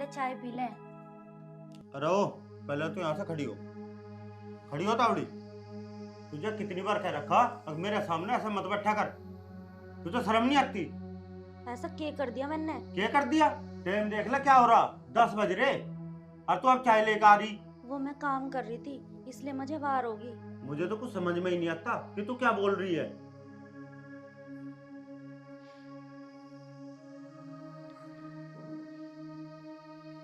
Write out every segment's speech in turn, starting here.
ले चाय पी ले। अरे ओ, पहले तो यहाँ से खड़ी हो तावड़ी। तुझे कितनी बार कह रखा अब मेरे सामने ऐसा मत बैठा कर। तुझे शर्म नहीं आती? ऐसा क्या कर दिया मैंने? क्या कर दिया? टाइम देख ले क्या हो रहा, 10 बज रहे और तू अब चाय लेकर आ रही। वो मैं काम कर रही थी इसलिए मुझे बाहर होगी। मुझे तो कुछ समझ में ही नहीं आता कि तू क्या बोल रही है।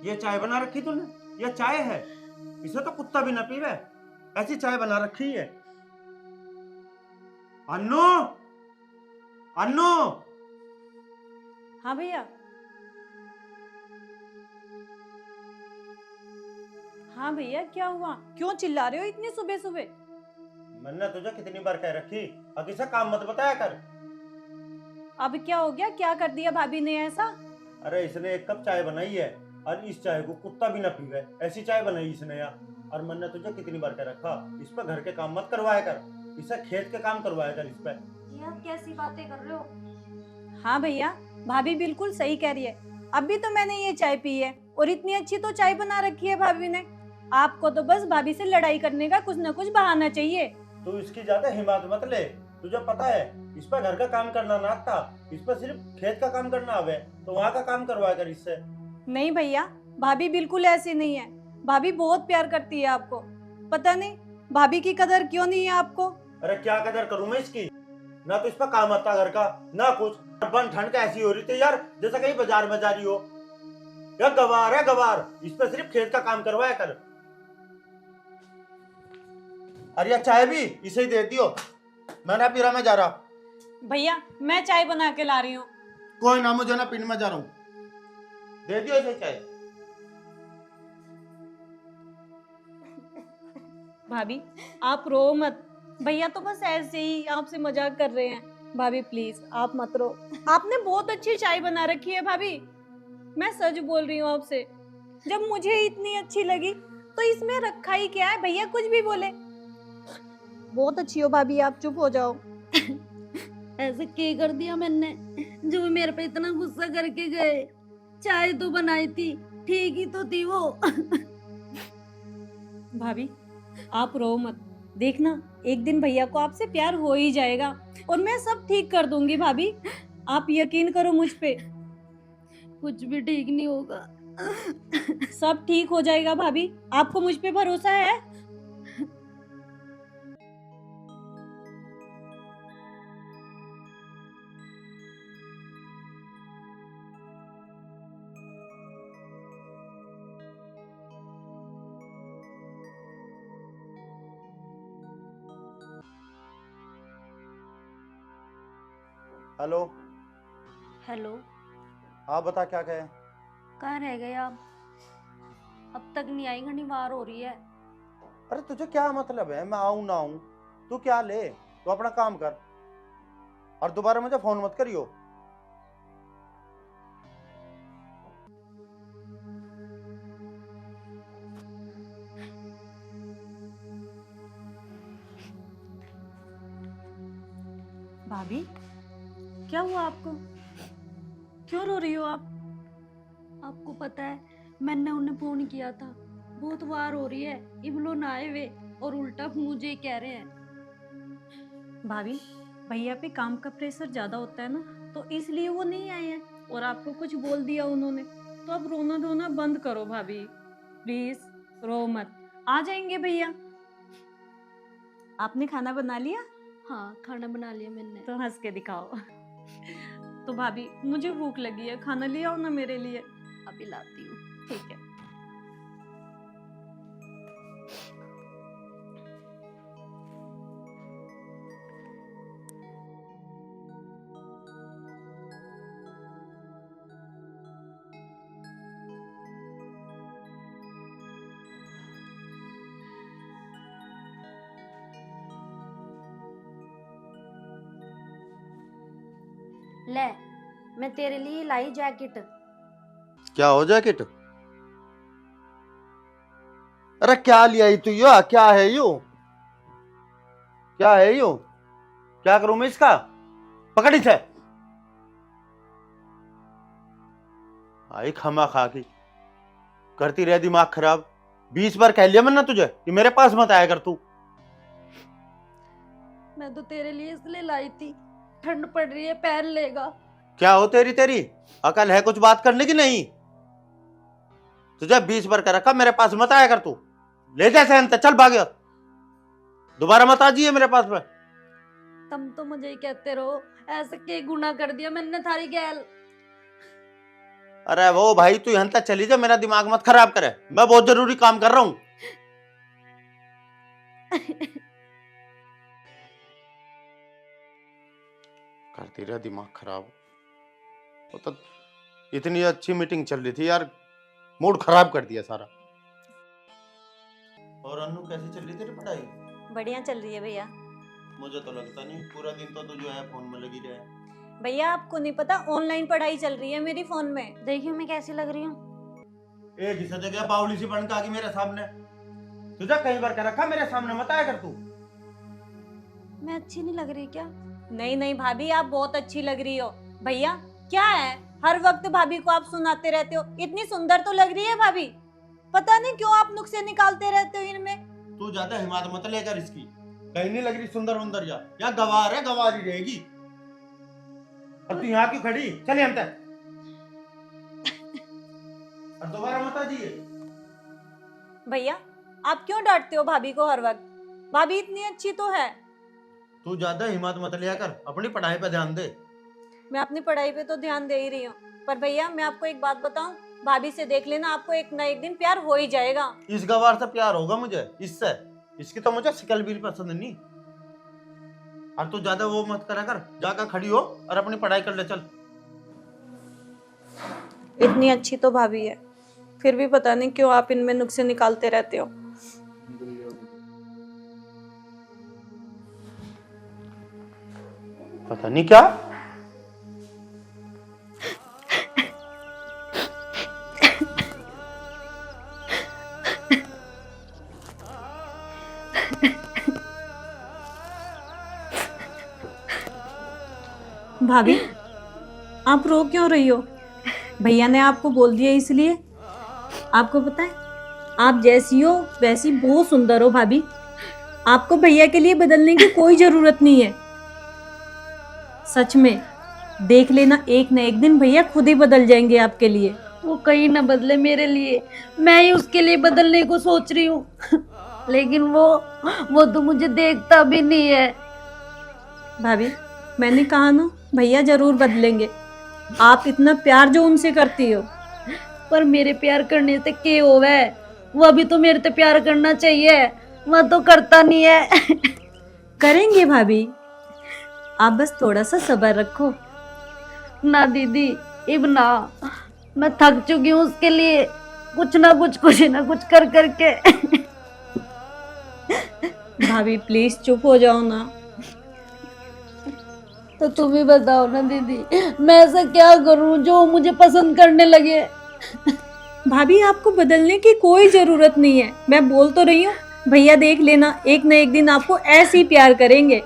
ये चाय बना रखी तूने? ये चाय है? इसे तो कुत्ता भी ना पीवे, ऐसी चाय बना रखी है। अन्नू, अन्नू। हाँ भैया। हाँ भैया, क्या हुआ? क्यों चिल्ला रहे हो इतनी सुबह सुबह? मैंने तुझे कितनी बार कह रखी अब इसे काम मत बताया कर। अब क्या हो गया? क्या कर दिया भाभी ने ऐसा? अरे इसने 1 कप चाय बनाई है और इस चाय को कुत्ता भी ना पीवे, ऐसी चाय बनाई इसने यार। और मैंने तुझे कितनी बार कह रखा इस पे घर के काम मत करवाया कर, इसे खेत के काम करवाया कर इस पे। ये आप कैसी बातें कर रहे हो? हाँ भैया, भाभी बिल्कुल सही कह रही है। अभी तो मैंने ये चाय पी है और इतनी अच्छी तो चाय बना रखी है भाभी ने। आपको तो बस भाभी से लड़ाई करने का कुछ न कुछ बहाना चाहिए। तू इसकी ज्यादा हिम्मत मत ले। तुझे पता है इस पर घर का काम करना ना आता, इस पर सिर्फ खेत का काम करना आवे, तो वहाँ का काम करवाया कर इससे। नहीं भैया, भाभी बिल्कुल ऐसी नहीं है। भाभी बहुत प्यार करती है आपको। पता नहीं भाभी की कदर क्यों नहीं है आपको। अरे क्या कदर करूं मैं इसकी? ना तो इस पर काम आता घर का ना कुछ। बन ठंड का ऐसी हो रही थी यार जैसे कहीं बाजार में जा रही हो। या गवार है गवार, इस पर सिर्फ खेत का काम करवाया कर। अरे यार चाय भी इसे ही दे दियो, मैं ना पी रहा, मैं जा रहा। भैया मैं चाय बना के ला रही हूँ। कोई ना, मुझे ना पीने में जा रहा हूँ, दे दियो इसे चाय। भाभी आप रो मत, भैया तो बस ऐसे ही आपसे मजाक कर रहे हैं। भाभी प्लीज आप मत रो। आपने बहुत अच्छी चाय बना रखी है भाभी, मैं सच बोल रही हूँ आपसे। जब मुझे इतनी अच्छी लगी तो इसमें रखा ही क्या है, भैया कुछ भी बोले। बहुत अच्छी हो भाभी, आप चुप हो जाओ। ऐसा क्या कर दिया मैंने जो मेरे पे इतना गुस्सा करके गए? चाय तो बनाई थी, ठीक ही तो थी वो। भाभी आप रो मत, देखना एक दिन भैया को आपसे प्यार हो ही जाएगा और मैं सब ठीक कर दूंगी। भाभी आप यकीन करो मुझ पे, कुछ भी ठीक नहीं होगा। सब ठीक हो जाएगा भाभी, आपको मुझ पे भरोसा है? हेलो। हेलो। हाँ बता क्या कहे। कहाँ रह गए आप? अब तक नहीं आई, घनी बार हो रही है। अरे तुझे क्या मतलब है मैं आऊं ना आऊं, तू क्या ले, तू अपना काम कर और दोबारा मुझे फोन मत करियो। भाभी क्या हुआ आपको? क्यों रो रही हो आप? आपको पता है मैंने उन्हें फोन किया था, बहुत बार हो रही है, इबलो ना आए वे और उल्टा मुझे कह रहे हैं। भाभी भैया पे काम का प्रेशर ज्यादा होता है ना, तो इसलिए वो नहीं आए हैं और आपको कुछ बोल दिया उन्होंने। तो अब रोना धोना बंद करो भाभी, प्लीज रो मत, आ जाएंगे भैया। आपने खाना बना लिया? हाँ खाना बना लिया मैंने। तो हंस के दिखाओ। तो भाभी मुझे भूख लगी है, खाना ले आओ ना मेरे लिए। अभी लाती हूँ। ठीक है। ले मैं तेरे लिए लाई जैकेट। क्या हो जैकेट? अरे क्या लिया तू? यो क्या है यो? क्या है यो? क्या करूं मैं इसका? पकड़ इसे। आई खमा खा की। करती रह दिमाग खराब। 20 बार कह लिया मैंने तुझे कि मेरे पास मत आया कर तू। मैं तो तेरे लिए इसलिए लाई थी, ठंड पड़ रही है, पहन लेगा। क्या हो तेरी तेरी अकल है कुछ बात करने की नहीं? तुझे 20 बार कह रखा मेरे पास मत आया कर तू। ले जा सहन चल भाग गया, दोबारा मत आ जाइए मेरे पास में। तुम तो मुझे ही कहते रहो, ऐसे के गुनाह कर दिया मैंने थारी गैल। अरे वो भाई तू यहाँ तक चली जा, मेरा दिमाग मत खराब करे, मैं बहुत जरूरी काम कर रहा हूँ। करती रहा दिमाग खराब। वो तो इतनी अच्छी मीटिंग चल रही थी यार, मूड खराब कर दिया सारा। और अन्नू कैसी चल रही तेरी पढ़ाई? बढ़िया चल रही है भैया। मुझे तो लगता नहीं, पूरा दिन तो तू जो है फोन में लगी रहे। भैया आपको नहीं पता, ऑनलाइन पढ़ाई चल रही है मेरी फोन में। देखियो मैं कैसी लग रही हूँ। एक ही जगह बावली सी बन के आ गई मेरे सामने। तुझे कई बार कह रखा मेरे सामने मत आया कर तू। मैं अच्छी नहीं लग रही क्या? नहीं नहीं भाभी, आप बहुत अच्छी लग रही हो। भैया क्या है, हर वक्त भाभी को आप सुनाते रहते हो। इतनी सुंदर तो लग रही है भाभी, पता नहीं क्यों आप नुक्से निकालते रहते हो इनमें। तू ज्यादा हिम्मत मत लेकर इसकी, कहीं नहीं लग रही सुंदर उंदर। या गवार है, गवार ही रहेगी। और तू यहाँ क्यों खड़ी? चले हम तक और दोबारा मत आ जाइए। भैया आप क्यों डांटते हो भाभी को हर वक्त? भाभी इतनी अच्छी तो है। तू ज्यादा हिम्मत मत लिया कर, अपनी पढ़ाई पे ध्यान दे। मैं अपनी पढ़ाई पे तो ध्यान दे ही रही हूँ, पर भैया मैं आपको एक बात बताऊं, भाभी से देख लेना, आपको एक ना एक दिन प्यार हो ही जाएगा। इस गवार से प्यार होगा मुझे, इससे। इसकी तो मुझे शिकल भी पसंद नहीं। और तू ज्यादा वो मत करा कर, जाकर खड़ी हो और अपनी पढ़ाई कर ले चल। इतनी अच्छी तो भाभी है, फिर भी पता नहीं क्यों आप इनमें नुक्से निकालते रहते हो। पता नहीं क्या। भाभी आप रो क्यों रही हो? भैया ने आपको बोल दिया इसलिए। आपको पता है आप जैसी हो वैसी बहुत सुंदर हो भाभी, आपको भैया के लिए बदलने की कोई जरूरत नहीं है। सच में देख लेना, एक न एक दिन भैया खुद ही बदल जाएंगे आपके लिए। वो कहीं ना बदले मेरे लिए, मैं ही उसके लिए बदलने को सोच रही हूँ। लेकिन वो तो मुझे देखता भी नहीं है। भाभी मैंने कहा ना, भैया जरूर बदलेंगे। आप इतना प्यार जो उनसे करती हो। पर मेरे प्यार करने से क्या होवे? वो अभी तो मेरे से प्यार करना चाहिए, वो तो करता नहीं है। करेंगे भाभी, आप बस थोड़ा सा सब्र रखो। ना दीदी, इब ना, मैं थक चुकी हूँ उसके लिए, कुछ ना कुछ कर करके। भाभी प्लीज चुप हो जाओ ना। तो तुम ही बताओ ना दीदी, मैं ऐसा क्या करूं जो मुझे पसंद करने लगे? भाभी आपको बदलने की कोई जरूरत नहीं है, मैं बोल तो रही हूँ। भैया देख लेना, एक न एक दिन आपको ऐसे ही प्यार करेंगे।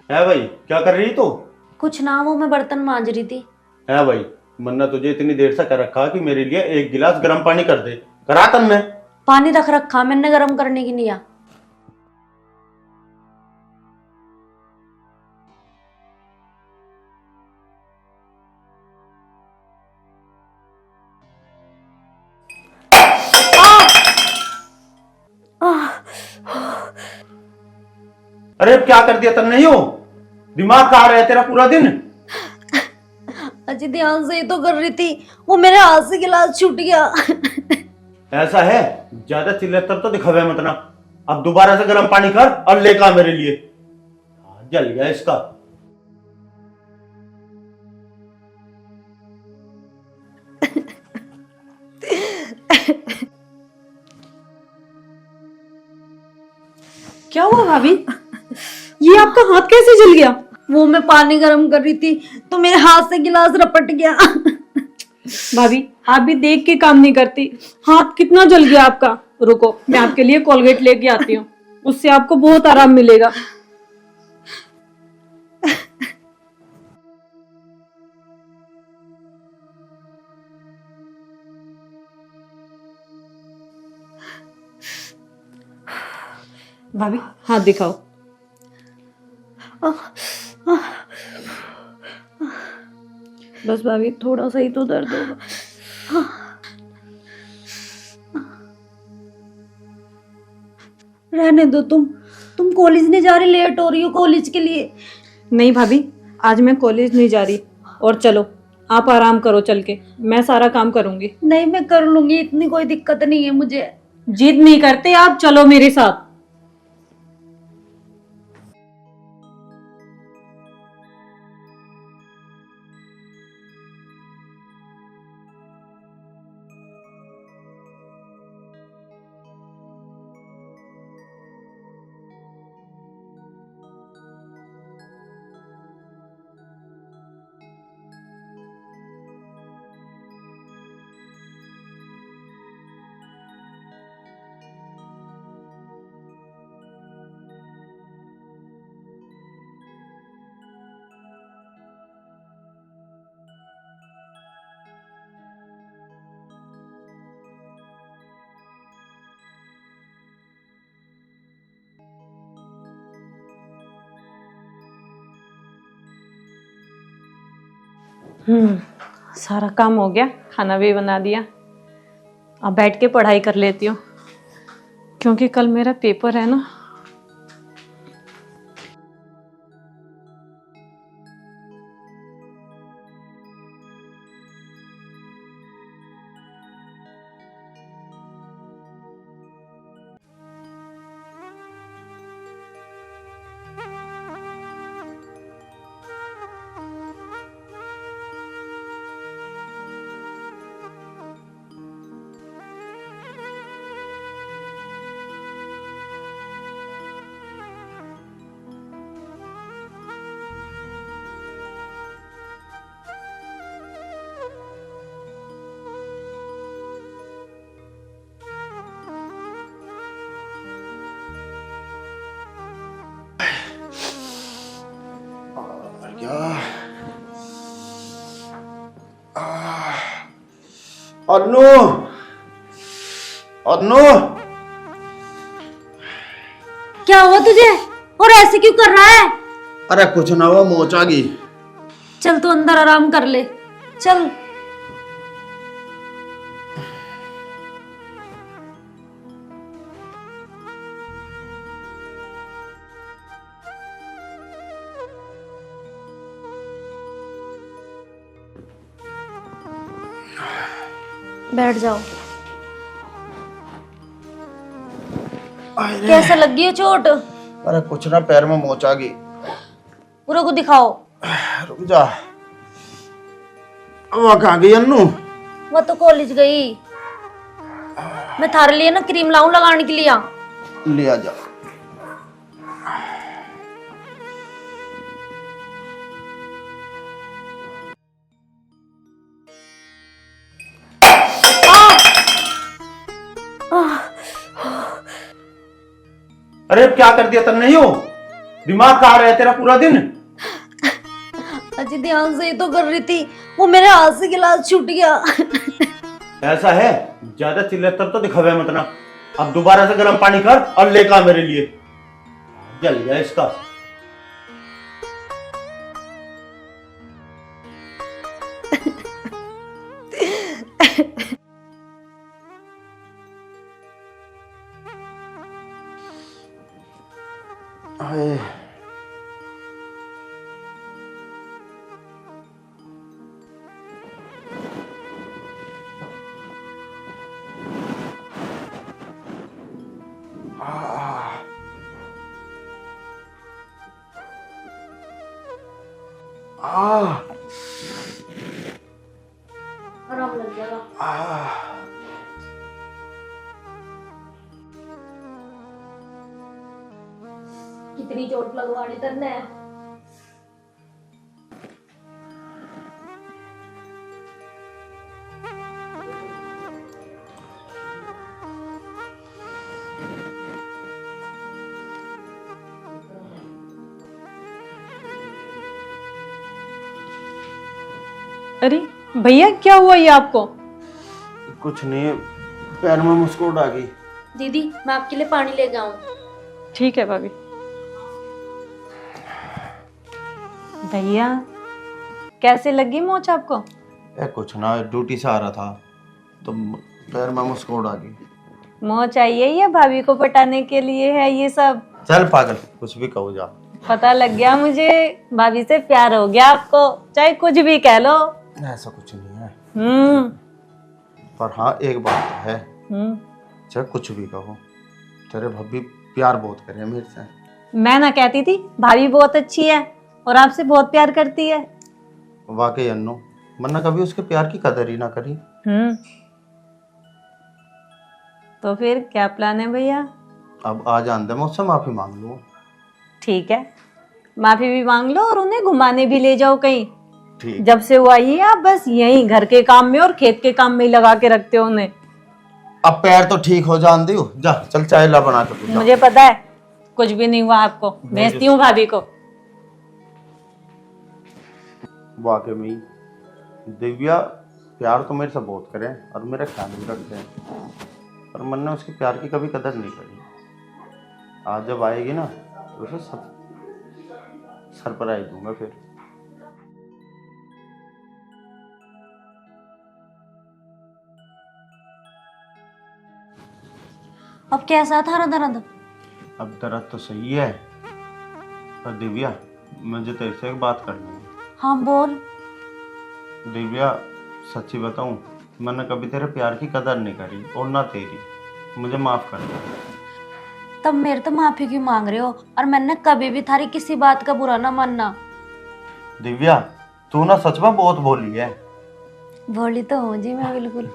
है भाई, क्या कर रही तू? कुछ ना, वो मैं बर्तन मांज रही थी। है भाई, मन्ना तुझे इतनी देर से कर रखा कि मेरे लिए एक गिलास गर्म पानी कर दे। करा तन में पानी रख रखा मैंने, गर्म करने की नहीं आ। अरे क्या कर दिया तन? नहीं हो दिमाग कहाँ रहा है तेरा पूरा दिन? अजी ध्यान से ही तो कर रही थी, वो मेरे हाथ से गिलास छूट गया। ऐसा है, ज्यादा चिल्ले तब तो दिखावे मत ना। अब दोबारा से गर्म पानी कर और लेकर आ मेरे लिए। जल गया इसका। क्या हुआ भाभी? ये आपका हाथ कैसे जल गया? वो मैं पानी गर्म कर रही थी तो मेरे हाथ से गिलास रपट गया। भाभी आप भी देख के काम नहीं करती, हाथ कितना जल गया आपका। रुको मैं आपके लिए कोलगेट लेके आती हूँ, उससे आपको बहुत आराम मिलेगा। भाभी हाथ दिखाओ। बस भाभी थोड़ा सा ही तो दर्द होगा। रहने दो तुम कॉलेज नहीं जा रही, लेट हो रही हो कॉलेज के लिए। नहीं भाभी आज मैं कॉलेज नहीं जा रही, और चलो आप आराम करो, चल के मैं सारा काम करूंगी। नहीं मैं कर लूंगी, इतनी कोई दिक्कत नहीं है मुझे। जिद नहीं करते आप, चलो मेरे साथ। सारा काम हो गया, खाना भी बना दिया। अब बैठ के पढ़ाई कर लेती हूँ, क्योंकि कल मेरा पेपर है ना। अन्नू, अन्नू, क्या हुआ तुझे और ऐसे क्यों कर रहा है? अरे कुछ ना हुआ, मोच आ गई। चल तू अंदर आराम कर ले, चल। बैठ जाओ। कैसे लगी है चोट? अरे कुछ ना, पैर में मोच आ गई। पूरा को दिखाओ। रुक जा, वहाँ कहाँ गई अन्नू? वो तो कॉलेज गई। मैं थारे लिए ना क्रीम लाऊं लगाने के लिए। ले आ जा। अरे क्या कर दिया तुमने? यूं दिमाग कहाँ रहा है तेरा पूरा दिन? अजी ध्यान से ही तो कर रही थी, वो मेरे हाथ से गिलास छूट गया। ऐसा है, ज्यादा चिल्ले तब तो दिखावे मत ना। अब दोबारा से गर्म पानी कर और लेकर आ मेरे लिए। जल गया इसका। हाय। आराम लग जाएगा। कितनी चोट लगवानी तेने? अरे भैया क्या हुआ ये आपको? कुछ नहीं, पैर में मुस्कुट आ गई। दीदी मैं आपके लिए पानी ले जाऊं? ठीक है भाभी। भैया कैसे लगी मोच आपको? कुछ ना, ड्यूटी से आ रहा था तो पैर में मुस्कुट आ गई। मोच चाहिए या भाभी को पटाने के लिए है ये सब? चल पागल, कुछ भी कहो जा। पता लग गया मुझे, भाभी से प्यार हो गया आपको, चाहे कुछ भी कह लो। ऐसा कुछ नहीं है, हम्म पर हाँ एक बात तो है, चाहे कुछ भी कहो, तेरे भाभी प्यार बहुत करे मेरे से। मैं ना कहती थी भाभी बहुत अच्छी है और आपसे बहुत प्यार करती है। वाकई अन्नू, वरना कभी उसके प्यार की कदर ही ना करी। तो फिर क्या प्लान है भैया? अब आ जान दे, मैं उससे माफी मांग लूँ। ठीक है, माफी भी मांग लो और उन्हें घुमाने भी ले जाओ कहीं। ठीक। जब से वो आई है आप बस यही घर के काम में और खेत के काम में ही लगा के रखते हो उन्हें। अब पैर तो ठीक हो जान दियो, जा चल चाय ला बना के तू जा। मुझे पता है कुछ भी नहीं हुआ आपको, भेजती हूँ भाभी को। वाकई में ही दिव्या प्यार तो मेरे से बहुत करे और मेरा ख्याल भी रखते हैं, पर मैंने उसके प्यार की कभी कदर नहीं करी। आज जब आएगी ना तो उसे सब सरप्राइज दूंगा फिर। अब कैसा था दर्द? अब दर्द तो सही है, पर दिव्या मुझे तेरे से एक बात करनी है। हाँ बोल। दिव्या सच्ची बताऊं, मैंने कभी तेरे प्यार की कदर नहीं करी और ना तेरी, मुझे माफ कर दे। तब मेरे तो माफी क्यों मांग रहे हो? और मैंने कभी भी थारी किसी बात का बुरा ना मानना। दिव्या तू ना सच में बहुत बोली है। बोली तो हूँ जी मैं बिल्कुल।